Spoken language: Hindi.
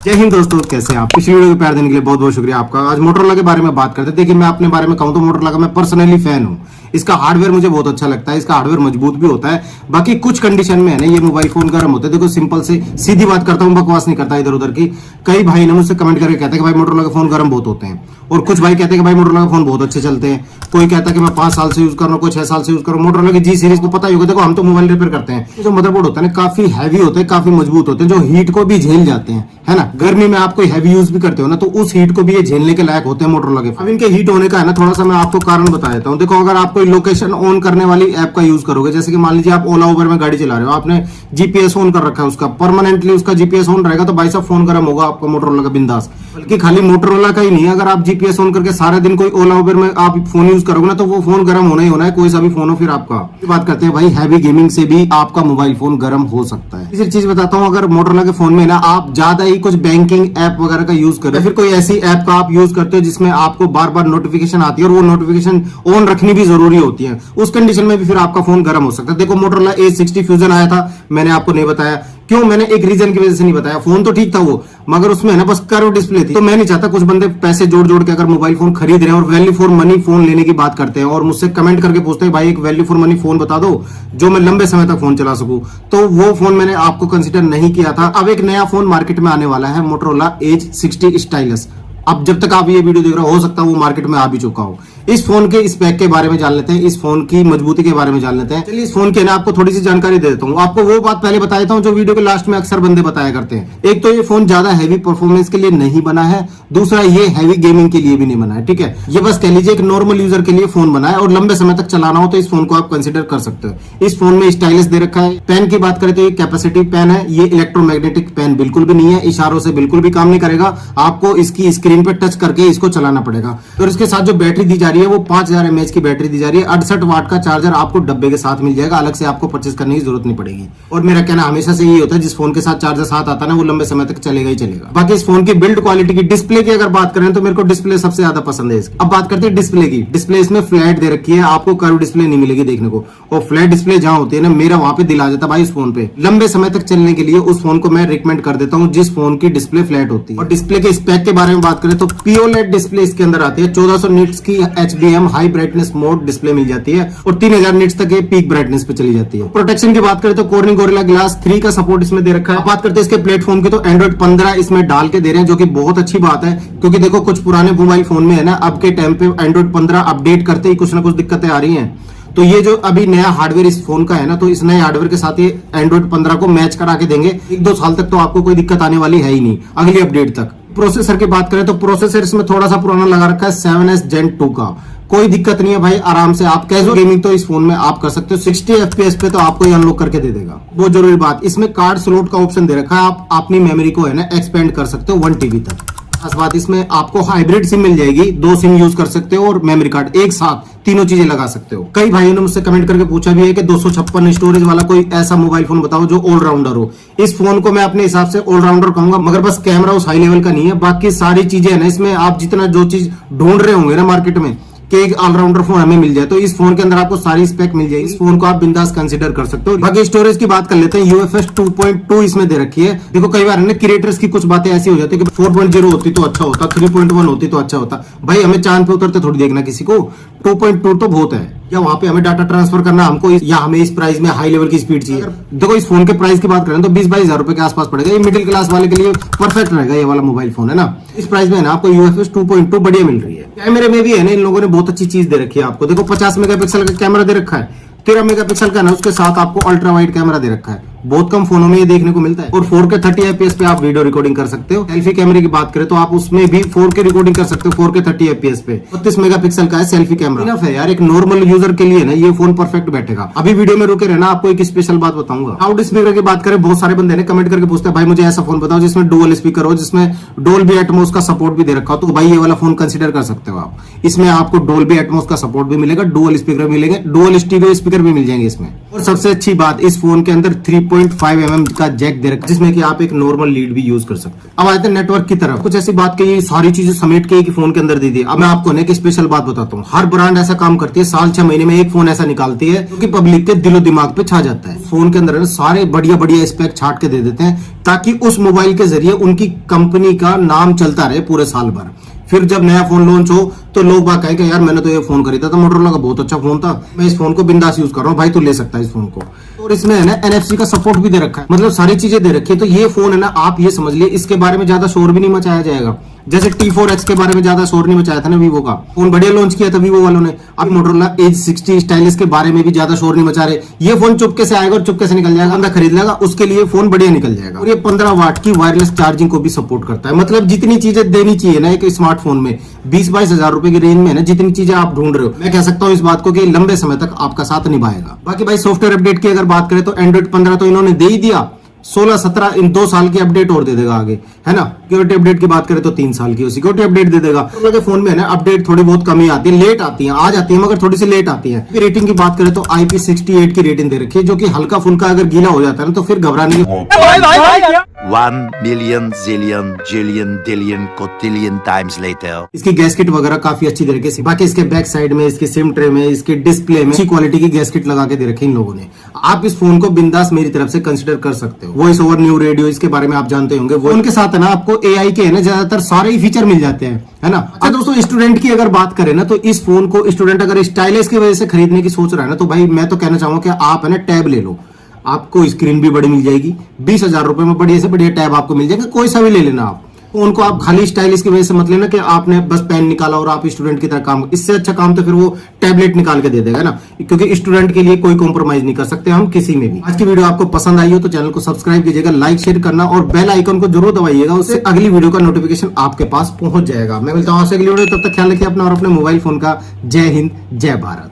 जय हिंद दोस्तों, कैसे हैं आप। पिछली वीडियो को प्यार देने के लिए बहुत बहुत शुक्रिया आपका। आज मोटरोला के बारे में बात करते हैं। देखिए, मैं अपने बारे में कहूं तो मोटरोला का मैं पर्सनली फैन हूं। इसका हार्डवेयर मुझे बहुत अच्छा लगता है। इसका हार्डवेयर मजबूत भी होता है। बाकी कुछ कंडीशन में है ना, ये मोबाइल फोन गर्म होता है। देखो, सिंपल से सीधी बात करता हूं, बकवास नहीं करता इधर उधर की। कई भाई ने मुझसे कमेंट करके कहते हैं कि भाई मोटरोला के फोन गर्म बहुत होते हैं, और कुछ भाई कहते हैं कि भाई मोटरोला के फोन बहुत अच्छे चलते हैं। कोई कहता है कि मैं 5 साल से यूज कर रहा हूँ, कोई 6 साल से यूज कर रहा हूँ। मोटरोला की जी सीरीज तो पता ही होगा। देखो, हम तो मोबाइल रिपेयर करते हैं। जो मदरबोर्ड होता है ना, काफी हैवी होते हैं, काफी मजबूत होते हैं, जो हीट को भी झेल जाते हैं, है ना। गर्मी में आप कोई हैवी यूज भी करते हो ना, तो उस हीट को भी ये झेलने के लायक होते हैं मोटरोला के। अब इनके हीट होने का है ना, थोड़ा सा मैं आपको कारण बता देता हूँ। देखो, अगर आप कोई लोकेशन ऑन करने वाली ऐप का यूज करोगे, जैसे कि मान लीजिए आप ओला उबर में गाड़ी चला रहे हो, आपने जीपीएस ऑन कर रखा है, उसका परमानेंटली उसका जीपीएस ऑन रहेगा, तो भाई साहब फोन गर्म होगा आपका मोटरोला का बिंदास। बल्कि खाली मोटरोला का ही नहीं है, अगर आप जीपीएस ऑन करके सारा दिन कोई ओला उबर में आप फोन यूज करोगे ना, तो वो फोन गर्म होना ही होना है, कोई सा भी फोन हो। फिर आपका बात करते हैं भाई, हैवी गेमिंग से भी आपका मोबाइल फोन गर्म हो सकता है। तीसरी चीज बताता हूँ, अगर मोटरोला के फोन में ना आप ज्यादा ही कुछ बैंकिंग ऐप वगैरह का यूज करें, फिर कोई ऐसी ऐप का आप यूज करते हो जिसमें आपको बार बार नोटिफिकेशन आती है, और वो नोटिफिकेशन ऑन रखनी भी जरूरी होती है, उस कंडीशन में भी फिर आपका फोन गर्म हो सकता है। देखो, मोटरोला A60 फ्यूजन आया था, मैंने आपको नहीं बताया। क्यों? मैंने एक रीजन की वजह से नहीं बताया। फोन तो ठीक था वो, मगर उसमें है ना बस कर्व डिस्प्ले थी। तो मैं नहीं चाहता कुछ बंदे पैसे जोड़ जोड़ के अगर मोबाइल फोन खरीद रहे हैं और वैल्यू फॉर मनी फोन लेने की बात करते हैं, और मुझसे कमेंट करके पूछते हैं भाई एक वैल्यू फॉर मनी फोन बता दो जो मैं लंबे समय तक फोन चला सकूं, तो वो फोन मैंने आपको कंसिडर नहीं किया था। अब एक नया फोन मार्केट में आने वाला है, मोटरोला एज 60 स्टाइलस। अब जब तक आप ये वीडियो देख रहे हो सकता है वो मार्केट में आ भी चुका हो। इस फोन के स्पेक के बारे में जान लेते हैं, इस फोन की मजबूती के बारे में जान लेते हैं। चलिए, इस फोन के ना आपको थोड़ी सी जानकारी दे देता हूँ। आपको वो बात पहले बता देता हूँ जो वीडियो के लास्ट में अक्सर बंदे बताया करते हैं। एक तो ये फोन ज्यादा हैवी परफॉर्मेंस के लिए नहीं बना है, दूसरा ये हैवी गेमिंग के लिए भी नहीं बना है, ठीक है। ये बस कह लीजिए एक नॉर्मल यूजर के लिए फोन बना है, और लंबे समय तक चलाना हो तो इस फोन को आप कंसिडर कर सकते हो। इस फोन में स्टाइलिश दे रखा है। पेन की बात करें तो ये कैपेसिटिव पेन है, ये इलेक्ट्रोमैग्नेटिक पेन बिल्कुल भी नहीं है, इशारों से बिल्कुल भी काम नहीं करेगा। आपको इसकी स्क्रीन पे टच करके इसको चलाना पड़ेगा। और इसके साथ जो बैटरी दी जा रही है वो 5000 mAh की बैटरी दी जा रही है। 68 वाट का चार्जर आपको डब्बे के साथ मिल जाएगा, अलग से आपको परचेज करने की जरूरत नहीं पड़ेगी। और मेरा कहना हमेशा से ये होता है, जिस फोन के साथ चार्जर साथ आता है ना, वो लंबे समय तक चलेगा ही चलेगा। बाकी इस फोन की बिल्ड क्वालिटी की, डिस्प्ले की अगर बात करें तो मेरे को डिस्प्ले सबसे ज्यादा पसंद है इसकी। अब बात करते हैं डिस्प्ले की। डिस्प्ले इसमें फ्लैट दे रखी है, आपको कर्व डिस्प्ले नहीं मिलेगी देखने को। और फ्लैट डिस्प्ले जहां होती है ना, मेरा वहां पे दिल आ जाता है भाई इस फोन पे। लंबे समय तक चलने के लिए उस फोन को मैं रिकमेंड कर देता हूँ जिस फोन की डिस्प्ले फ्लैट होती है। और डिस्प्ले के स्पेक के बारे में बात करें तो POLED डिस्प्ले इसके अंदर आती है। 1400 निट्स की HBM high brightness mode display मिल जाती है, और 3000 निट्स तक ये पीक ब्राइटनेस पे चली जाती है। प्रोटेक्शन की बात करें तो कॉर्निंग गोरिल्ला ग्लास 3 का सपोर्ट इसमें दे रखा है। बात करते हैं इसके प्लेटफॉर्म की, तो एंड्रॉइड 15 इसमें डाल के दे रहे हैं, जो कि बहुत अच्छी बात है। क्योंकि देखो, कुछ पुराने मोबाइल फोन में है ना, अब के टाइम पे एंड्रॉइड 15 अपडेट करते ही कुछ ना कुछ दिक्कतें आ रही हैं। तो ये जो अभी नया हार्डवेयर इस फोन का है ना, तो इस नए हार्डवेयर के साथ ये एंड्रॉइड 15 को मैच करा के देंगे। 1-2 साल तक तो आपको कोई दिक्कत आने वाली है ही नहीं, अगली अपडेट तक। प्रोसेसर की बात करें तो प्रोसेसर इसमें थोड़ा सा पुराना लगा रखा है, 7S Gen 2 का। कोई दिक्कत नहीं है भाई, आराम से आप कैजुअल गेमिंग तो इस फोन में आप कर सकते हो। 60 FPS पे तो आपको ये अनलॉक करके दे देगा। बहुत जरूरी बात, इसमें कार्ड स्लॉट का ऑप्शन दे रखा है। आप अपनी मेमोरी को है ना एक्सपेंड कर सकते हो 1 TB तक। खास बात, इसमें आपको हाइब्रिड सिम मिल जाएगी, 2 सिम यूज कर सकते हो, और मेमोरी कार्ड एक साथ तीनों चीजें लगा सकते हो। कई भाइयों ने मुझसे कमेंट करके पूछा भी है कि 256 स्टोरेज वाला कोई ऐसा मोबाइल फोन बताओ जो ऑलराउंडर हो। इस फोन को मैं अपने हिसाब से ऑलराउंडर कहूंगा, मगर बस कैमरा उस हाई लेवल का नहीं है। बाकी सारी चीजें है ना इसमें, आप जितना जो चीज ढूंढ रहे होंगे ना मार्केट में कि एक ऑलराउंडर फोन हमें मिल जाए, तो इस फोन के अंदर आपको सारी स्पेक मिल जाएगी। इस फोन को आप बिंदास कंसीडर कर सकते हो। बाकी स्टोरेज की बात कर लेते हैं। UFS 2.2 इसमें दे रखी है। देखो, कई बार ना क्रिएटर्स की कुछ बातें ऐसी हो जाती है कि 4.0 होती तो अच्छा होता, 3.1 होती तो अच्छा होता। भाई, हमें चांद पे उतरते थोड़ी देखना किसी को। 2.2 तो बहुत है, या वहां पे हमें डाटा ट्रांसफर करना हमको, या हमें इस प्राइस में हाई लेवल की स्पीड चाहिए। देखो, इस फोन के प्राइस की बात करें तो 20-22 हजार रुपए के आसपास पड़ेगा। ये मिडिल क्लास वाले के लिए परफेक्ट रहेगा, ये वाला मोबाइल फोन है ना। इस प्राइस में ना आपको UFS 2.2 बढ़िया मिल रही है। कैमरे में भी है ना, इन लोगों ने बहुत अच्छी चीज दे रखी है आपको। देखो, 50 मेगापिक्सल का कैमरा दे रखा है, 13 मेगापिक्सल का ना उसके साथ आपको अल्ट्रा वाइड कैमरा दे रखा है। बहुत कम फोनों में ये देखने को मिलता है। और 4K 30 FPS पे आप वीडियो रिकॉर्डिंग कर सकते हो। सेल्फी कैमरे की बात करें तो आप उसमें भी 4K रिकॉर्डिंग कर सकते हो, 4K 30 FPS पे। 32 मेगापिक्सल का है सेल्फी कैमरा। इनफ है यार, एक नॉर्मल यूजर के लिए ना ये फोन परफेक्ट बैठेगा। अभी वीडियो में रुके रहना, आपको एक स्पेशल बात बताऊंगा। लाउड स्पीकर की बात करें, बहुत सारे बंदे ने कमेंट करके पूछते हैं भाई मुझे ऐसा फोन बताओ जिसमें डुअल स्पीकर हो, जिसमें डोल्बी एटमॉस का सपोर्ट भी दे रखा हो। तो भाई ये वाला फोन कंसिडर कर सकते हो आप। इसमें आपको डोल्बी एटमॉस का सपोर्ट भी मिलेगा, डुअल स्पीकर भी मिलेंगे, डुअल स्टीरियो स्पीकर भी मिल जाएंगे इसमें। और सबसे अच्छी बात, इस फोन के अंदर 3.5 mm का जैक दे रखा है, जिसमें कि आप एक नॉर्मल लीड भी यूज कर सकते हैं। अब आते हैं नेटवर्क की तरफ। कुछ ऐसी बात कही, सारी चीजें समेट के एक फोन के अंदर दे दी। अब मैं आपको एक स्पेशल बात बताता हूँ। हर ब्रांड ऐसा काम करती है, साल 6 महीने में एक फोन ऐसा निकालती है जो कि पब्लिक के दिलो दिमाग पे छा जाता है। फोन के अंदर सारे बढ़िया बढ़िया स्पेक छाट के दे देते हैं, ताकि उस मोबाइल के जरिए उनकी कंपनी का नाम चलता रहे पूरे साल भर। फिर जब नया फोन लॉन्च हो तो लोग बात कहें कि यार मैंने तो ये फोन खरीदा था, मोटरोला का बहुत अच्छा फोन था, मैं इस फोन को बिंदास यूज कर रहा हूँ, भाई तू ले सकता है इस फोन को। और इसमें है ना NFC का सपोर्ट भी दे रखा है, मतलब सारी चीजें दे रखी है। तो ये फोन है ना, आप ये समझ लिए इसके बारे में ज्यादा शोर भी नहीं मचाया जाएगा। जैसे T4X के बारे में ज्यादा शोर नहीं मचाया था ना वीवो का, फोन बढ़िया लॉन्च किया था वीवो वालों ने। अब मोटरोला एज 60 स्टाइलिश के बारे में भी ज्यादा शोर नहीं मचा रहे। ये फोन चुपके से आएगा और चुपके से निकल जाएगा, बंदा खरीद लेगा, उसके लिए फोन बढ़िया निकल जाएगा। और ये 15 वाट की वायरलेस चार्जिंग को भी सपोर्ट करता है। मतलब जितनी चीजें देनी चाहिए ना एक स्मार्टफोन में, 20-22 हजार रुपए की रेंज में ना, जितनी चीजें आप ढूंढ रहे हो, मैं कह सकता हूँ इस बात को कि लंबे समय तक आपका साथ निभाएगा। बाकी भाई सॉफ्टवेयर अपडेट की अगर बात करें तो एंड्रॉइड 15 तो इन्होंने दे ही दिया, 16-17 इन 2 साल की अपडेट और दे देगा आगे, है ना। सिक्योरिटी अपडेट की बात करें तो 3 साल की सिक्योरिटी अपडेट दे देगा। तो लगे फोन में है ना अपडेट थोड़ी बहुत कमी आती है, लेट आती है, आ जाती है मगर थोड़ी सी लेट आती है। रेटिंग की बात करें तो IP68 की रेटिंग दे रखी है, जो कि हल्का फुल्का अगर गीला हो जाता है ना तो फिर घबराने की 1 million zillion jillion dillion cotillion times later. इसकी गैसकिट वगैरह काफी अच्छी तरीके से, बाकी इसके बैक साइड में, इसके सिम ट्रे में, इसके डिस्प्ले में अच्छी क्वालिटी की गैसकिट लगा के दे रखी इन लोगों ने। आप इस फोन को बिंदास मेरी तरफ से कंसीडर कर सकते हो। वॉइस ओवर न्यू रेडियो, इसके बारे में आप जानते होंगे। वो उनके साथ है ना आपको AI के है ना ज्यादातर सारे ही फीचर मिल जाते हैं, है ना। अच्छा दोस्तों, स्टूडेंट की अगर बात करें ना तो इस फोन को स्टूडेंट अगर स्टाइलिश की वजह से खरीदने की सोच रहा है ना, तो भाई मैं तो कहना चाहूंगा कि आप है ना टैब ले लो, आपको स्क्रीन भी बड़ी मिल जाएगी। 20 हजार रुपए में बढ़िया से बढ़िया टैब आपको मिल जाएगा, कोई सा भी ले लेना आप। फोन को आप खाली स्टाइलिश की वजह से मत लेना कि आपने बस पेन निकाला और आप स्टूडेंट की तरह काम, इससे अच्छा काम तो फिर वो टैबलेट निकाल के दे देगा ना, क्योंकि स्टूडेंट के लिए कोई कॉम्प्रोमाइज नहीं कर सकते हम किसी में भी। आज की वीडियो आपको पसंद आई हो तो चैनल को सब्सक्राइब कीजिएगा, लाइक शेयर करना और बेल आइकन को जरूर दबाइएगा, उससे अगली वीडियो का नोटिफिकेशन आपके पास पहुंच जाएगा। मैं मिलता हूं आपसे अगली वीडियो, तब तक ख्याल रखिए अपना और अपने मोबाइल फोन का। जय हिंद, जय भारत।